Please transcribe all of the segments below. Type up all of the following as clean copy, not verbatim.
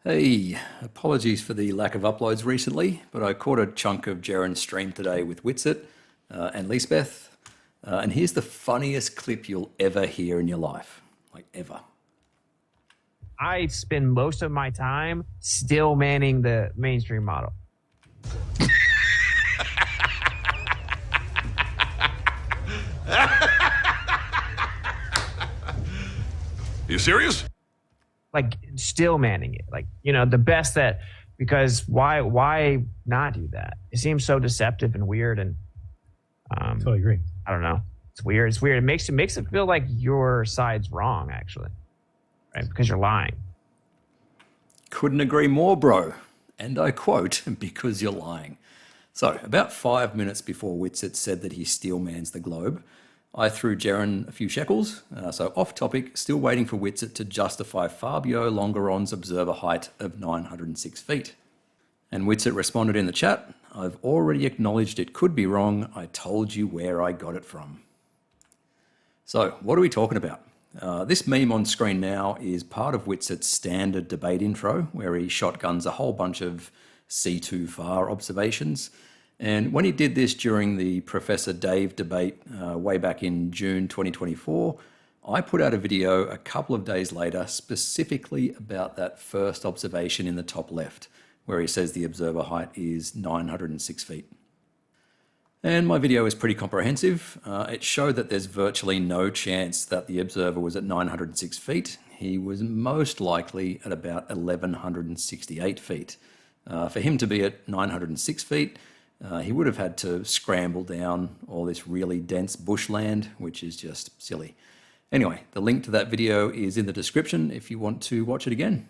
Hey, apologies for the lack of uploads recently, but I caught a chunk of Jaren's stream today with Whitsit and Lisbeth, and here's the funniest clip you'll ever hear in your life, like ever. I spend most of my time still manning the mainstream model. You serious? Like still manning it. Like, you know, the best that, because why not do that? It seems so deceptive and weird, and Totally agree. I don't know. It's weird. It's weird. It makes it feel like your side's wrong, actually. Right? Because you're lying. Couldn't agree more, bro. And I quote, because you're lying. So, about 5 minutes before Whitsit said that he steelmans the globe, I threw Jaren a few shekels. So, off topic, still waiting for Whitsit to justify Fabio Longeron's observer height of 906 feet. And Whitsit responded in the chat, I've already acknowledged it could be wrong. I told you where I got it from. So, what are we talking about? This meme on screen now is part of Whitsit's standard debate intro, where he shotguns a whole bunch of C2 far observations. And when he did this during the Professor Dave debate way back in June 2024, I put out a video a couple of days later specifically about that first observation in the top left, where he says the observer height is 906 feet. And my video is pretty comprehensive. It showed that there's virtually no chance that the observer was at 906 feet. He was most likely at about 1168 feet. For him to be at 906 feet, he would have had to scramble down all this really dense bushland, which is just silly. Anyway, the link to that video is in the description if you want to watch it again.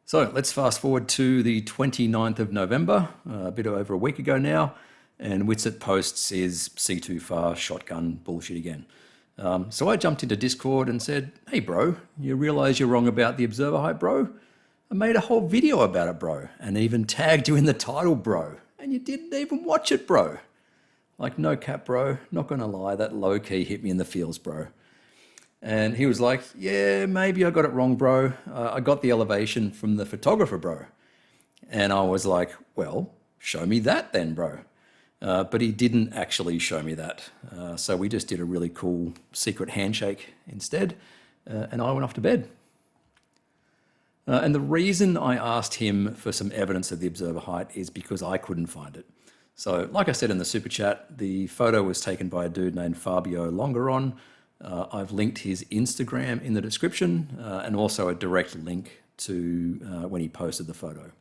So let's fast forward to the 29th of November, a bit over a week ago now, and Whitsit posts his C2 far shotgun bullshit again. So I jumped into Discord and said, hey bro, you realize you're wrong about the observer height, bro? I made a whole video about it, bro, and even tagged you in the title, bro, and you didn't even watch it, bro. Like, no cap, bro, not gonna lie, that low key hit me in the feels, bro. And he was like, yeah, maybe I got it wrong, bro. I got the elevation from the photographer, bro. And I was like, well, show me that then, bro. But he didn't actually show me that. So we just did a really cool secret handshake instead. And I went off to bed. And the reason I asked him for some evidence of the observer height is because I couldn't find it. So like I said in the super chat, the photo was taken by a dude named Fabio Longeron. I've linked his Instagram in the description and also a direct link to when he posted the photo.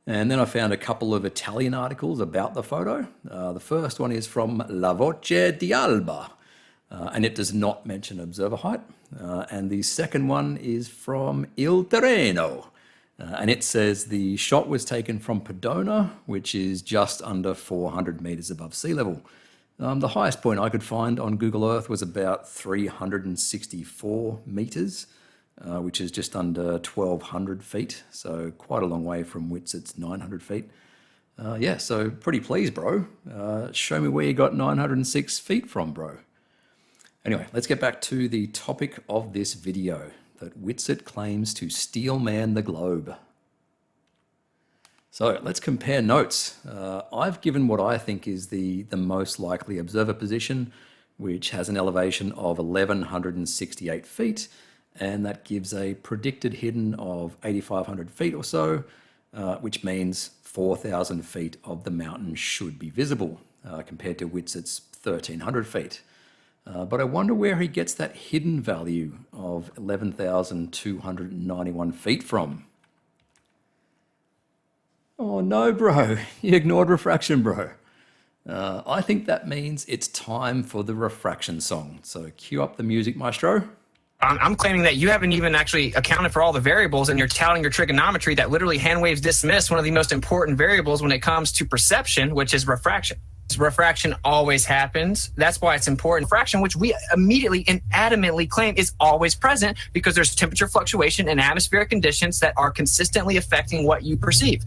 And then I found a couple of Italian articles about the photo. The first one is from La Voce di Alba, and it does not mention observer height. And the second one is from Il Terreno, and it says the shot was taken from Pedona, which is just under 400 meters above sea level. The highest point I could find on Google Earth was about 364 meters, which is just under 1,200 feet. So quite a long way from Whitsit's 900 feet. Yeah, so pretty pleased, bro. Show me where you got 906 feet from, bro. Anyway, let's get back to the topic of this video, that Whitsit claims to steelman the globe. So let's compare notes. I've given what I think is the most likely observer position, which has an elevation of 1,168 feet, and that gives a predicted hidden of 8,500 feet or so, which means 4,000 feet of the mountain should be visible, compared to Whitsit's 1,300 feet. But I wonder where he gets that hidden value of 11,291 feet from. Oh no, bro, you ignored refraction, bro. I think that means it's time for the refraction song. So cue up the music, maestro. I'm claiming that you haven't even actually accounted for all the variables, and you're touting your trigonometry that literally hand waves dismiss one of the most important variables when it comes to perception, which is refraction. Refraction always happens. That's why it's important. Refraction, which we immediately and adamantly claim is always present, because there's temperature fluctuation and atmospheric conditions that are consistently affecting what you perceive.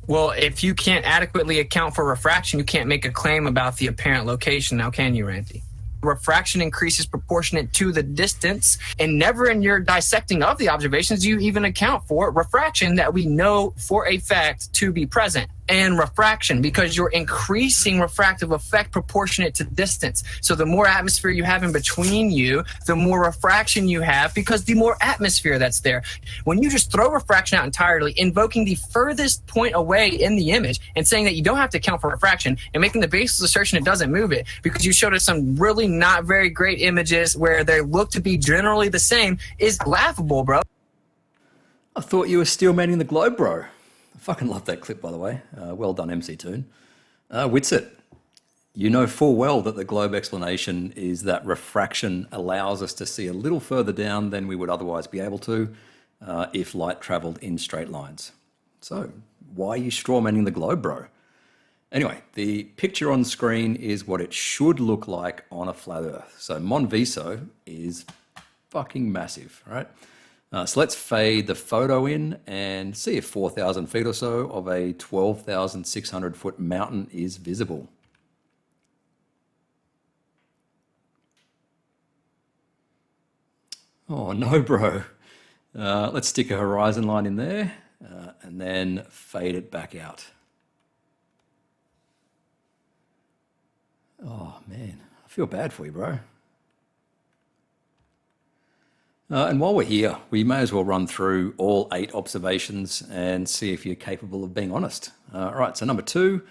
Well, if you can't adequately account for refraction, you can't make a claim about the apparent location, now can you, Randy? Refraction increases proportionate to the distance, and never in your dissecting of the observations do you even account for refraction that we know for a fact to be present, and refraction, because you're increasing refractive effect proportionate to distance. So the more atmosphere you have in between you, the more refraction you have, because the more atmosphere that's there. When you just throw refraction out entirely, invoking the furthest point away in the image and saying that you don't have to account for refraction and making the baseless assertion it doesn't move it, because you showed us some really not very great images where they look to be generally the same, is laughable, bro. I thought you were steel manning the globe, bro. I fucking love that clip, by the way. Well done, MC Toon. Witsit, you know full well that the globe explanation is that refraction allows us to see a little further down than we would otherwise be able to if light travelled in straight lines. So why are you straw manning the globe, bro? Anyway, the picture on screen is what it should look like on a flat Earth. So Monviso is fucking massive, right? So let's fade the photo in and see if 4,000 feet or so of a 12,600 foot mountain is visible. Oh no, bro. Let's stick a horizon line in there and then fade it back out. Oh man, I feel bad for you, bro. And while we're here, we may as well run through all 8 observations and see if you're capable of being honest. All right, so number 2,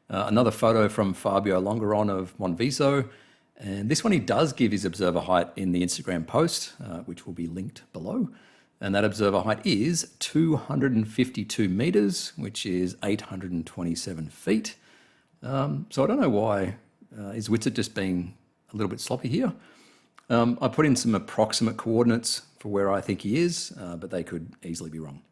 another photo from Fabio Longaron of Monviso. And this one he does give his observer height in the Instagram post, which will be linked below. And that observer height is 252 meters, which is 827 feet. So I don't know why is Witsit just being a little bit sloppy here. I put in some approximate coordinates for where I think he is, but they could easily be wrong.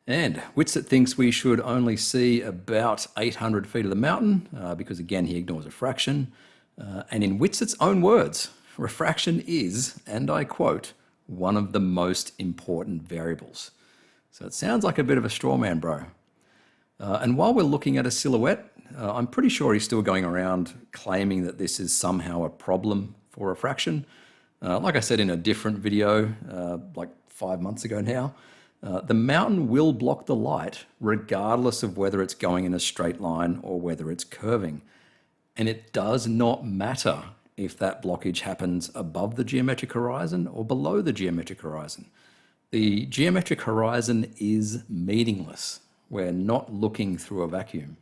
And Witsit thinks we should only see about 800 feet of the mountain because, again, he ignores refraction. And in Witsit's own words, refraction is, and I quote, one of the most important variables. So it sounds like a bit of a straw man, bro. And while we're looking at a silhouette, I'm pretty sure he's still going around claiming that this is somehow a problem for refraction. Like I said in a different video, like 5 months ago now, the mountain will block the light regardless of whether it's going in a straight line or whether it's curving. And it does not matter if that blockage happens above the geometric horizon or below the geometric horizon. The geometric horizon is meaningless. We're not looking through a vacuum.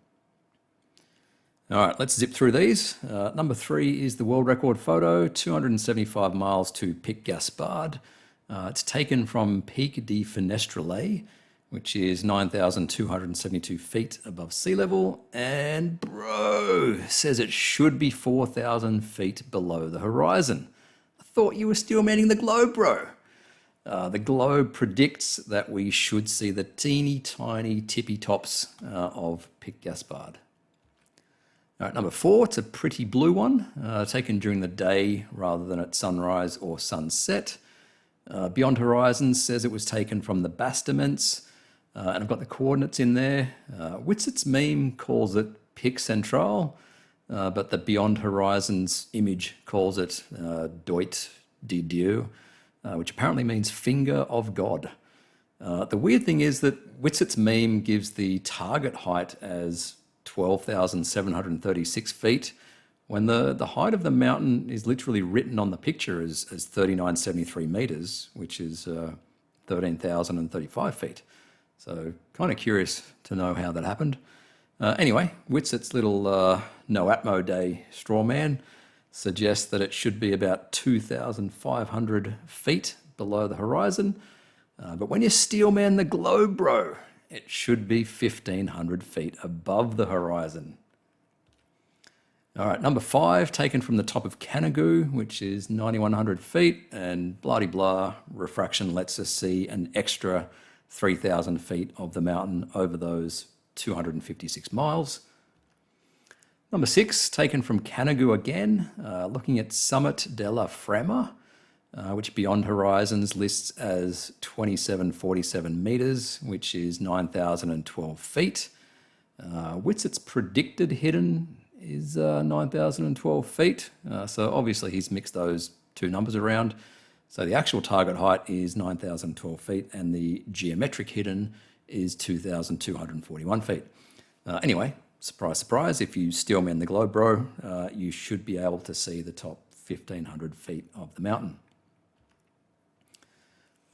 All right, let's zip through these. Number 3 is the world record photo, 275 miles to Pic Gaspard. It's taken from Pic de Fenestrelle, which is 9,272 feet above sea level. And bro says it should be 4,000 feet below the horizon. I thought you were still manning the globe, bro. The globe predicts that we should see the teeny tiny tippy tops of Pic Gaspard. All right, number 4, it's a pretty blue one, taken during the day rather than at sunrise or sunset. Beyond Horizons says it was taken from the Bastaments, and I've got the coordinates in there. Witsit's meme calls it Pic Central, but the Beyond Horizons image calls it Doit de Dieu, which apparently means finger of God. The weird thing is that Witsit's meme gives the target height as 12,736 feet, when the height of the mountain is literally written on the picture as 3,973 meters, which is 13,035 feet. So kind of curious to know how that happened. Anyway, Witsit's little no Atmo Day straw man suggests that it should be about 2,500 feet below the horizon. But when you steel man the globe, bro, it should be 1,500 feet above the horizon. All right, number 5, taken from the top of Canigou, which is 9,100 feet, and blah-de-blah, refraction lets us see an extra 3,000 feet of the mountain over those 256 miles. Number 6, taken from Canigou again, looking at Summit de la Frema, which Beyond Horizons lists as 2,747 meters, which is 9,012 feet. Witsit's predicted hidden is 9,012 feet. So obviously he's mixed those two numbers around. So the actual target height is 9,012 feet and the geometric hidden is 2,241 feet. Anyway, surprise, surprise, if you steelman the globe, bro, you should be able to see the top 1,500 feet of the mountain.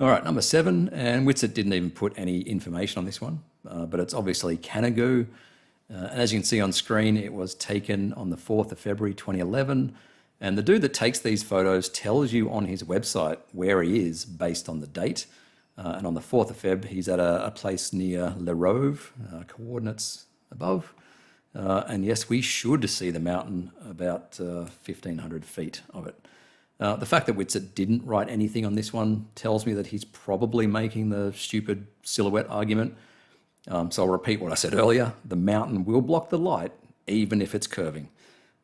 All right, number 7, and Whitsett didn't even put any information on this one, but it's obviously Canigoo. And as you can see on screen, it was taken on the 4th of February 2011. And the dude that takes these photos tells you on his website where he is based on the date. And on the 4th of Feb, he's at a place near Le Rove, coordinates above. And yes, we should see the mountain about 1,500 feet of it. The fact that Whitsett didn't write anything on this one tells me that he's probably making the stupid silhouette argument. So I'll repeat what I said earlier. The mountain will block the light, even if it's curving.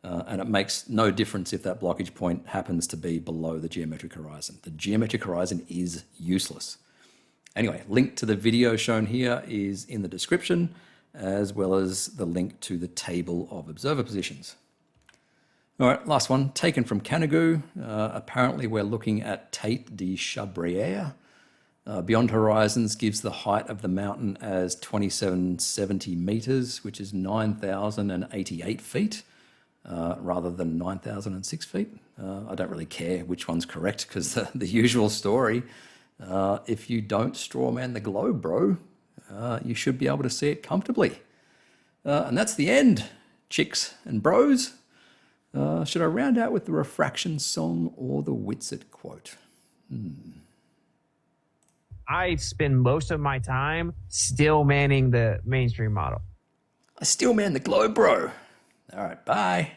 And it makes no difference if that blockage point happens to be below the geometric horizon. The geometric horizon is useless. Anyway, link to the video shown here is in the description, as well as the link to the table of observer positions. All right, last one, taken from Canigoo. Apparently we're looking at Tate de Chabrière. Beyond Horizons gives the height of the mountain as 2,770 meters, which is 9,088 feet, rather than 9,006 feet. I don't really care which one's correct because the usual story, if you don't strawman the globe, bro, you should be able to see it comfortably. And that's the end, chicks and bros. Should I round out with the Refraction song or the Whitsett quote? I spend most of my time still manning the mainstream model. I still man the globe, bro. All right, bye.